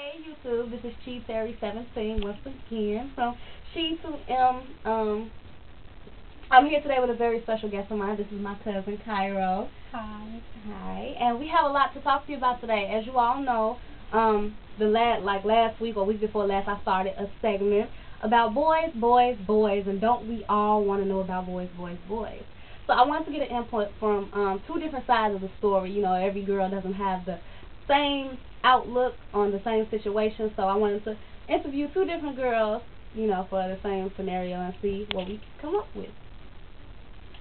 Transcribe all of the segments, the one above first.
Hey YouTube, this is Chi Terry 17 once again from She to M. I'm here today with a very special guest of mine. This is my cousin Kiro. Hi. Hi, and we have a lot to talk to you about today. As you all know, last week or week before last, I started a segment about boys, boys, boys, and don't we all want to know about boys, boys, boys? So I wanted to get an input from two different sides of the story. You know, every girl doesn't have the same outlook on the same situation, so I wanted to interview two different girls, you know, for the same scenario and see what we can come up with.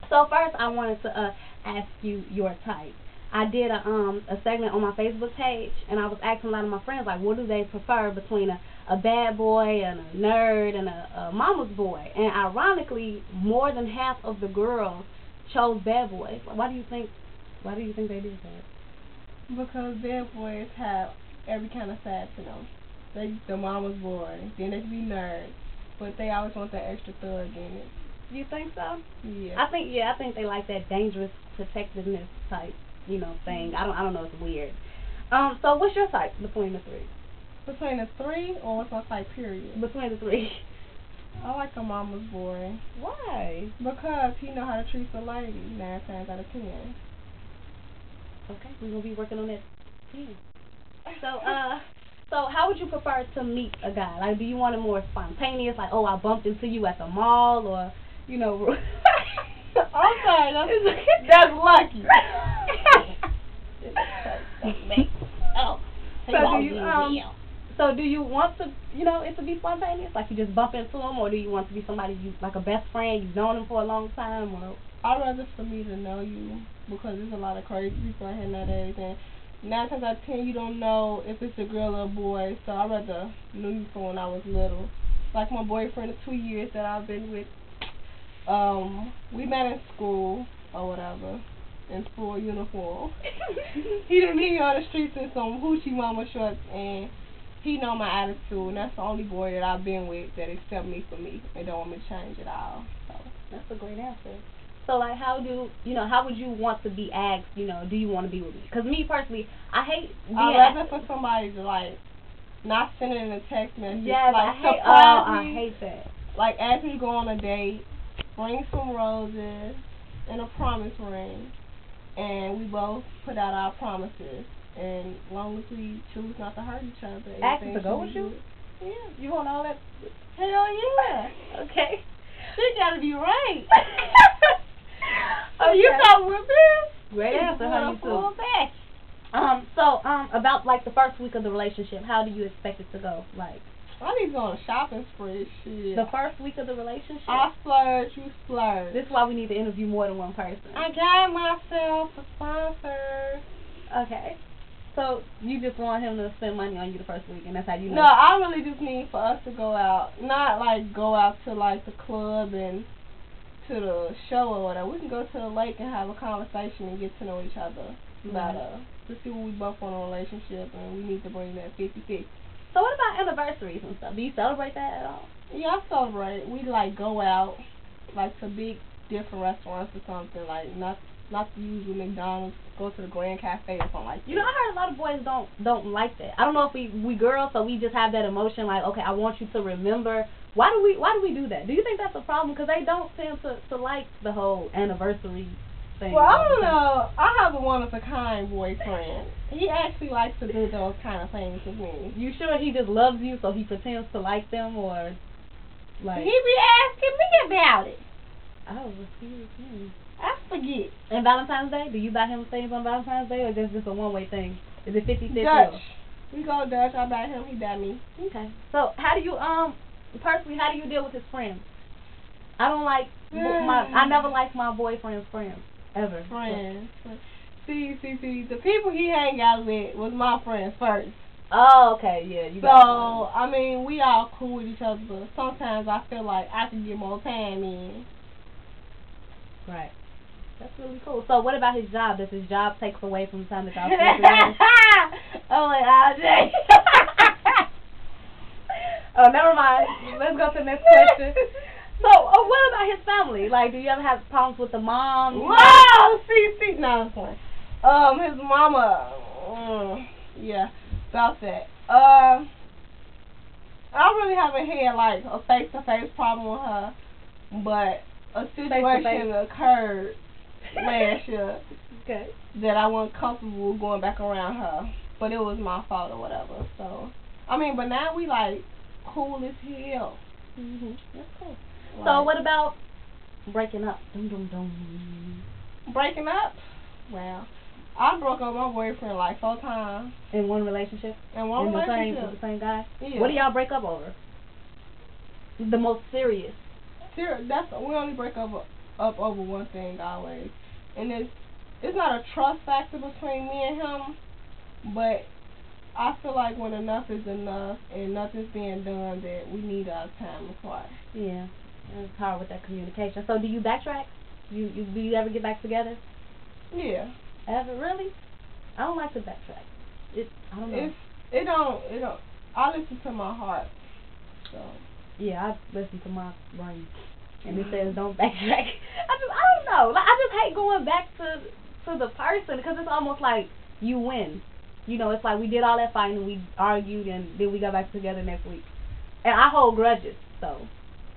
So first, I wanted to ask you your type. I did a segment on my Facebook page, and I was asking a lot of my friends, like, what do they prefer between a bad boy and a nerd and a mama's boy? And ironically, more than half of the girls chose bad boys. Why do you think they did that? Because bad boys have every kind of side to them. They the mama's boy, then they can be nerds, but they always want that extra thug in it. You think so? Yeah. I think they like that dangerous protectiveness type, you know, thing. I don't know, it's weird. So what's your type between the three? Between the three, or what's my type, period? Between the three. I like a mama's boy. Why? Because he know how to treat the lady 9 times out of 10. Okay, we're gonna be working on that too. So how would you prefer to meet a guy? Like, do you want it more spontaneous, like, oh, I bumped into you at the mall, or, you know? Okay, that's lucky. So do you want to, you know, it to be spontaneous, like you just bump into him, or do you want to be somebody you like a best friend, you've known him for a long time, or? I'd rather for me to know you, because there's a lot of crazy people out here nowadays, and 9 times out of 10 you don't know if it's a girl or a boy. So I'd rather know you from when I was little. Like my boyfriend of 2 years that I've been with, we met in school or whatever, in full uniform. He didn't meet me on the streets in some hoochie mama shorts, and he know my attitude, and that's the only boy that I've been with that accept me for me and don't want me to change at all. So that's a great answer. So, like, how would you want to be asked, you know, do you want to be with me? Because me, personally, I hate being I'd rather for somebody to, like, not send it in a text message. Yes, like, I hate that. Like, ask me to go on a date, bring some roses, and a promise ring, and we both put out our promises. And as long as we choose not to hurt each other. Asking to go with you? Yeah. You want all that? Hell yeah. Okay. She gotta be right. Oh, you come with me? Great answer, honey, too. Back. About like the first week of the relationship, how do you expect it to go? Like, I need to go on a shopping spree. Shit. The first week of the relationship? I splurge, you splurge. This is why we need to interview more than one person. I got myself a sponsor. Okay. So you just want him to spend money on you the first week, and that's how you know? No, I really just need for us to go out. Not like go out to like the club and to the show or whatever. We can go to the lake and have a conversation and get to know each other about to see what we both want in a relationship, and we need to bring that 50-50. So what about anniversaries and stuff? Do you celebrate that at all? Yeah, I celebrate. We like go out like to big different restaurants or something, like not the usual McDonald's, go to the Grand Cafe or something like that. You know, I heard a lot of boys don't like that. I don't know if we girls, so we just have that emotion like, okay, I want you to remember. Why do we do that? Do you think that's a problem? Because they don't tend to like the whole anniversary thing. Well, I don't know. I have a one-of-a-kind boyfriend. He actually likes to do those kind of things with me. You sure he just loves you, so he pretends to like them, or like? He be asking me about it. Oh, excuse me. I forget. And Valentine's Day? Do you buy him things on Valentine's Day, or is this just a one-way thing? Is it 50-50? Dutch. We go Dutch. I buy him. He buy me. Okay. So how do you personally, how do you deal with his friends? I don't like I never liked my boyfriend's friends ever. Friends. See. The people he hang out with was my friends first. Oh, okay, yeah. So I mean, we all cool with each other, but sometimes I feel like I can get more time in. Right. That's really cool. So what about his job? Does his job take away from the time that y'all spend together? Oh my God. Oh, never mind. Let's go to the next question. So, what about his family? Like, do you ever have problems with the mom? Wow, see, no, it's fine. His mama, yeah. about that. I really haven't had like a face-to-face problem with her, but a situation occurred last year Okay. that I wasn't comfortable with going back around her, but it was my fault or whatever. So, I mean, but now we like cool as hell. That's cool. Like, So what about breaking up? Dum dum dum. breaking up? Well, I broke up with my boyfriend like 4 times. In one relationship? In one relationship. With the same guy? Yeah. What do y'all break up over? The most serious. We only break up over one thing always, and it's not a trust factor between me and him, but I feel like when enough is enough and nothing's being done, that we need our time apart. Yeah, it's hard with that communication. So do you backtrack? Do you ever get back together? Yeah. Ever? Really? I don't like to backtrack. I don't know. It don't. I listen to my heart. So. Yeah, I listen to my brain, and it says don't backtrack. I don't know. Like, I just hate going back to the person, because it's almost like you win. You know, it's like we did all that fighting, we argued, and then we got back together next week. And I hold grudges, so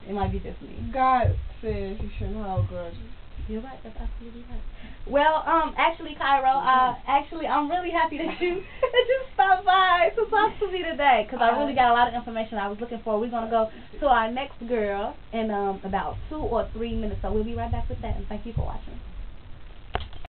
it might be just me. God says you shouldn't hold grudges. You're right. That's absolutely right. Well, actually, Kiro, I'm really happy that you stopped by to talk to me today, because I really got a lot of information I was looking for. We're gonna go to our next girl in about 2 or 3 minutes, so we'll be right back with that. And thank you for watching.